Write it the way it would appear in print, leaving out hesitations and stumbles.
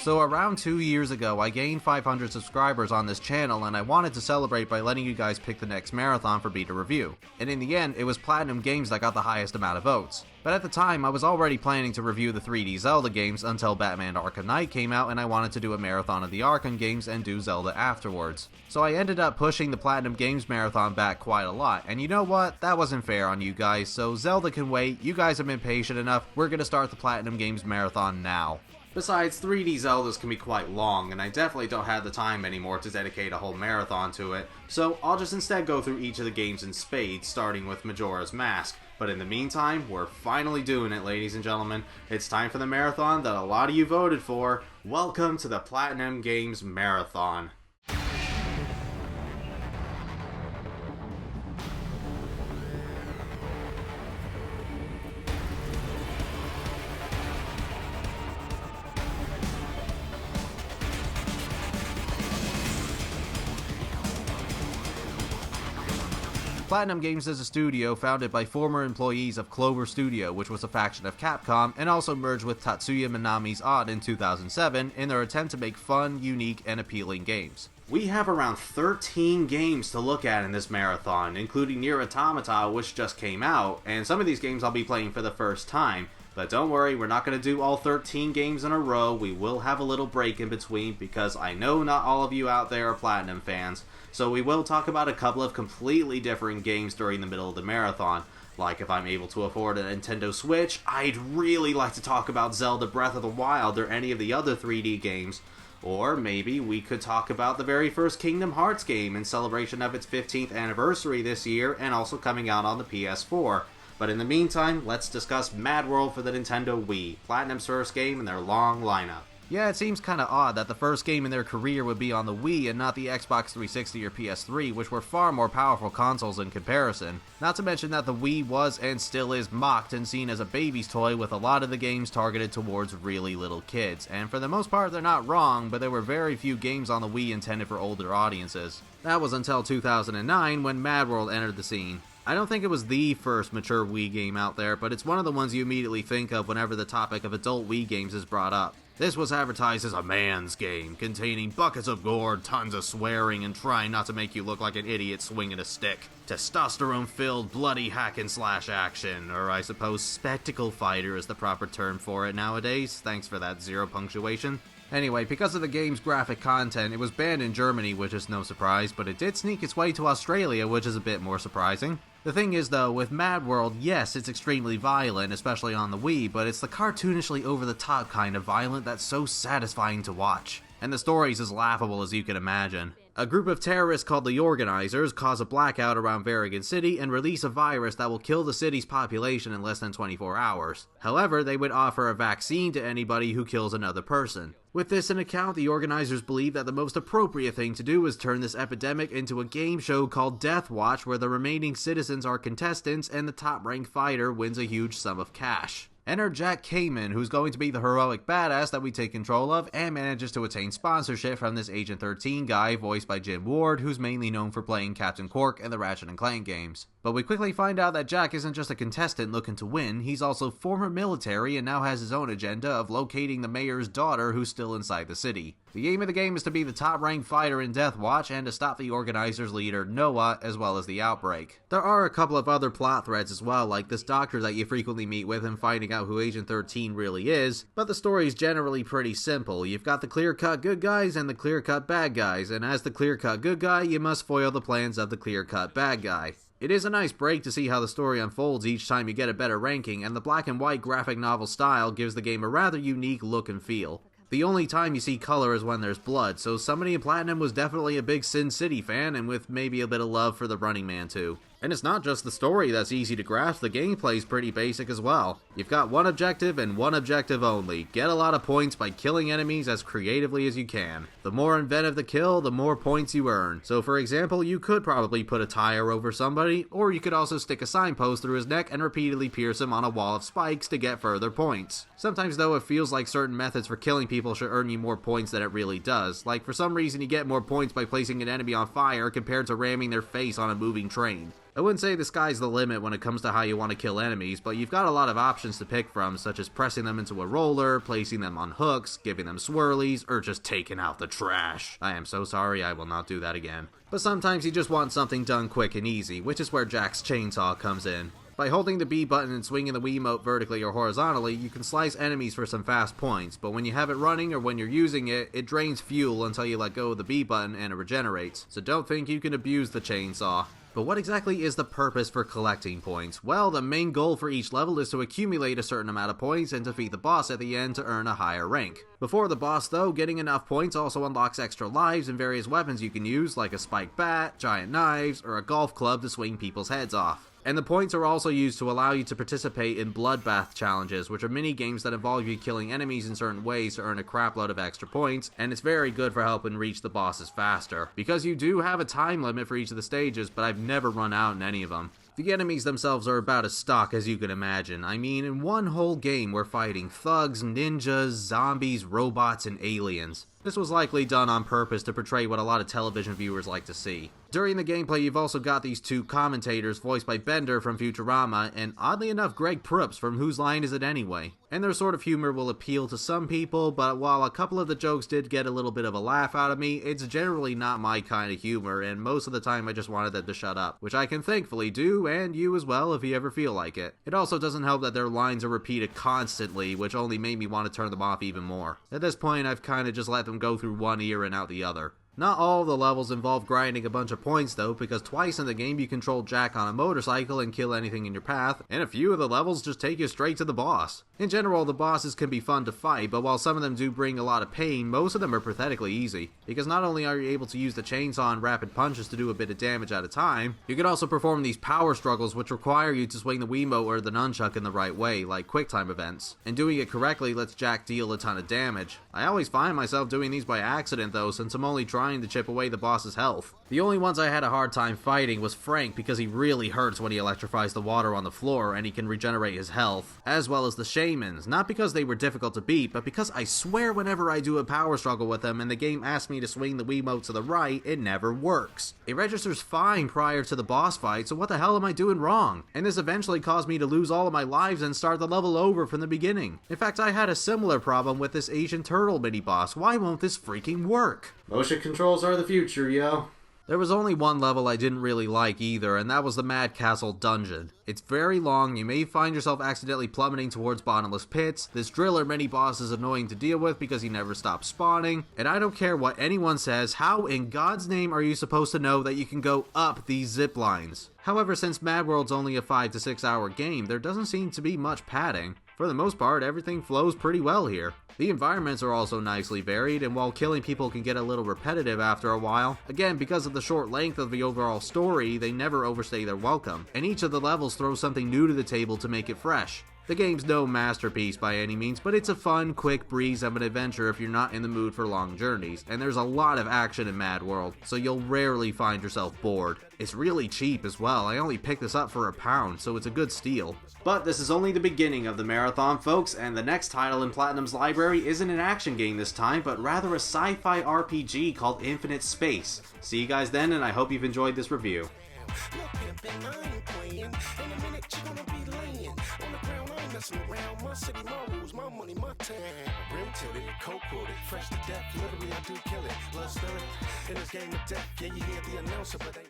So around 2 years ago, I gained 500 subscribers on this channel and I wanted to celebrate by letting you guys pick the next marathon for me to review. And in the end, it was Platinum Games that got the highest amount of votes. But at the time, I was already planning to review the 3D Zelda games until Batman Arkham Knight came out and I wanted to do a marathon of the Arkham games and do Zelda afterwards. So I ended up pushing the Platinum Games marathon back quite a lot, and you know what? That wasn't fair on you guys, so Zelda can wait, you guys have been patient enough, we're gonna start the Platinum Games marathon now. Besides, 3D Zeldas can be quite long, and I definitely don't have the time anymore to dedicate a whole marathon to it, so I'll just instead go through each of the games in spades, starting with Majora's Mask. But in the meantime, we're finally doing it, ladies and gentlemen. It's time for the marathon that a lot of you voted for. Welcome to the Platinum Games Marathon. Platinum Games is a studio founded by former employees of Clover Studio, which was a faction of Capcom, and also merged with Tatsuya Minami's Odd in 2007 in their attempt to make fun, unique, and appealing games. We have around 13 games to look at in this marathon, including Nier Automata, which just came out, and some of these games I'll be playing for the first time. But don't worry, we're not going to do all 13 games in a row. We will have a little break in between because I know not all of you out there are Platinum fans. So we will talk about a couple of completely different games during the middle of the marathon. Like if I'm able to afford a Nintendo Switch, I'd really like to talk about Zelda Breath of the Wild or any of the other 3D games. Or maybe we could talk about the very first Kingdom Hearts game in celebration of its 15th anniversary this year and also coming out on the PS4. But in the meantime, let's discuss Madworld for the Nintendo Wii, Platinum's first game in their long lineup. Yeah, it seems kinda odd that the first game in their career would be on the Wii and not the Xbox 360 or PS3, which were far more powerful consoles in comparison. Not to mention that the Wii was and still is mocked and seen as a baby's toy, with a lot of the games targeted towards really little kids. And for the most part, they're not wrong, but there were very few games on the Wii intended for older audiences. That was until 2009 when Madworld entered the scene. I don't think it was the first mature Wii game out there, but it's one of the ones you immediately think of whenever the topic of adult Wii games is brought up. This was advertised as a man's game, containing buckets of gore, tons of swearing, and trying not to make you look like an idiot swinging a stick. Testosterone-filled, bloody hack-and-slash action, or I suppose spectacle fighter is the proper term for it nowadays. Thanks for that zero punctuation. Anyway, because of the game's graphic content, it was banned in Germany, which is no surprise, but it did sneak its way to Australia, which is a bit more surprising. The thing is though, with Madworld, yes, it's extremely violent, especially on the Wii, but it's the cartoonishly over-the-top kind of violent that's so satisfying to watch. And the story's as laughable as you can imagine. A group of terrorists called the Organizers cause a blackout around Varigan City and release a virus that will kill the city's population in less than 24 hours. However, they would offer a vaccine to anybody who kills another person. With this in account, the Organizers believe that the most appropriate thing to do is turn this epidemic into a game show called Death Watch, where the remaining citizens are contestants and the top-ranked fighter wins a huge sum of cash. Enter Jack Kamen, who's going to be the heroic badass that we take control of, and manages to attain sponsorship from this Agent 13 guy, voiced by Jim Ward, who's mainly known for playing Captain Quark in the Ratchet & Clank games. But we quickly find out that Jack isn't just a contestant looking to win, he's also former military and now has his own agenda of locating the mayor's daughter who's still inside the city. The aim of the game is to be the top-ranked fighter in Death Watch and to stop the Organizers' leader, Noah, as well as the Outbreak. There are a couple of other plot threads as well, like this doctor that you frequently meet with and finding out who Agent 13 really is, but the story's generally pretty simple. You've got the clear-cut good guys and the clear-cut bad guys, and as the clear-cut good guy, you must foil the plans of the clear-cut bad guy. It is a nice break to see how the story unfolds each time you get a better ranking, and the black and white graphic novel style gives the game a rather unique look and feel. The only time you see color is when there's blood, so somebody in Platinum was definitely a big Sin City fan, and with maybe a bit of love for the Running Man too. And it's not just the story that's easy to grasp, the gameplay's pretty basic as well. You've got one objective and one objective only. Get a lot of points by killing enemies as creatively as you can. The more inventive the kill, the more points you earn. So for example, you could probably put a tire over somebody, or you could also stick a signpost through his neck and repeatedly pierce him on a wall of spikes to get further points. Sometimes though, it feels like certain methods for killing people should earn you more points than it really does. Like for some reason you get more points by placing an enemy on fire compared to ramming their face on a moving train. I wouldn't say the sky's the limit when it comes to how you want to kill enemies, but you've got a lot of options to pick from, such as pressing them into a roller, placing them on hooks, giving them swirlies, or just taking out the trash. I am so sorry, I will not do that again. But sometimes you just want something done quick and easy, which is where Jack's chainsaw comes in. By holding the B button and swinging the Wiimote vertically or horizontally, you can slice enemies for some fast points, but when you have it running or when you're using it, it drains fuel until you let go of the B button and it regenerates. So don't think you can abuse the chainsaw. But what exactly is the purpose for collecting points? Well, the main goal for each level is to accumulate a certain amount of points and defeat the boss at the end to earn a higher rank. Before the boss though, getting enough points also unlocks extra lives and various weapons you can use, like a spiked bat, giant knives, or a golf club to swing people's heads off. And the points are also used to allow you to participate in bloodbath challenges, which are mini games that involve you killing enemies in certain ways to earn a crapload of extra points, and it's very good for helping reach the bosses faster. Because you do have a time limit for each of the stages, but I've never run out in any of them. The enemies themselves are about as stock as you can imagine. I mean, in one whole game we're fighting thugs, ninjas, zombies, robots, and aliens. This was likely done on purpose to portray what a lot of television viewers like to see. During the gameplay, you've also got these two commentators voiced by Bender from Futurama, and oddly enough, Greg Proops from Whose Line Is It Anyway? And their sort of humor will appeal to some people, but while a couple of the jokes did get a little bit of a laugh out of me, it's generally not my kind of humor, and most of the time I just wanted them to shut up, which I can thankfully do, and you as well if you ever feel like it. It also doesn't help that their lines are repeated constantly, which only made me want to turn them off even more. At this point, I've kinda just let them go through one ear and out the other. Not all the levels involve grinding a bunch of points though, because twice in the game you control Jack on a motorcycle and kill anything in your path, and a few of the levels just take you straight to the boss. In general, the bosses can be fun to fight, but while some of them do bring a lot of pain, most of them are pathetically easy. Because not only are you able to use the chainsaw and rapid punches to do a bit of damage at a time, you can also perform these power struggles which require you to swing the Wiimote or the nunchuck in the right way, like quick time events. And doing it correctly lets Jack deal a ton of damage. I always find myself doing these by accident though, since I'm only trying to chip away the boss's health. The only ones I had a hard time fighting was Frank, because he really hurts when he electrifies the water on the floor and he can regenerate his health, as well as the shamans, not because they were difficult to beat, but because I swear whenever I do a power struggle with them and the game asks me to swing the Wiimote to the right, it never works. It registers fine prior to the boss fight, so what the hell am I doing wrong? And this eventually caused me to lose all of my lives and start the level over from the beginning. In fact, I had a similar problem with this Asian turtle mini-boss. Why won't this freaking work? Motion controls are the future, yo. There was only one level I didn't really like either, and that was the Mad Castle dungeon. It's very long, you may find yourself accidentally plummeting towards bottomless pits, this driller mini-boss is annoying to deal with because he never stops spawning, and I don't care what anyone says, how in God's name are you supposed to know that you can go up these zip lines? However, since Madworld's only a 5 to 6 hour game, there doesn't seem to be much padding. For the most part, everything flows pretty well here. The environments are also nicely varied, and while killing people can get a little repetitive after a while, again, because of the short length of the overall story, they never overstay their welcome, and each of the levels throws something new to the table to make it fresh. The game's no masterpiece by any means, but it's a fun, quick breeze of an adventure if you're not in the mood for long journeys, and there's a lot of action in Madworld, so you'll rarely find yourself bored. It's really cheap as well, I only picked this up for £1, so it's a good steal. But this is only the beginning of the marathon, folks, and the next title in Platinum's library isn't an action game this time, but rather a sci-fi RPG called Infinite Space. See you guys then, and I hope you've enjoyed this review. Messing around my city, my rules, my money, my time. Rim tilted, cold quoted, fresh to death. Literally, I do kill it. Blood spilling in this game of death. Yeah, you hear the announcer, but they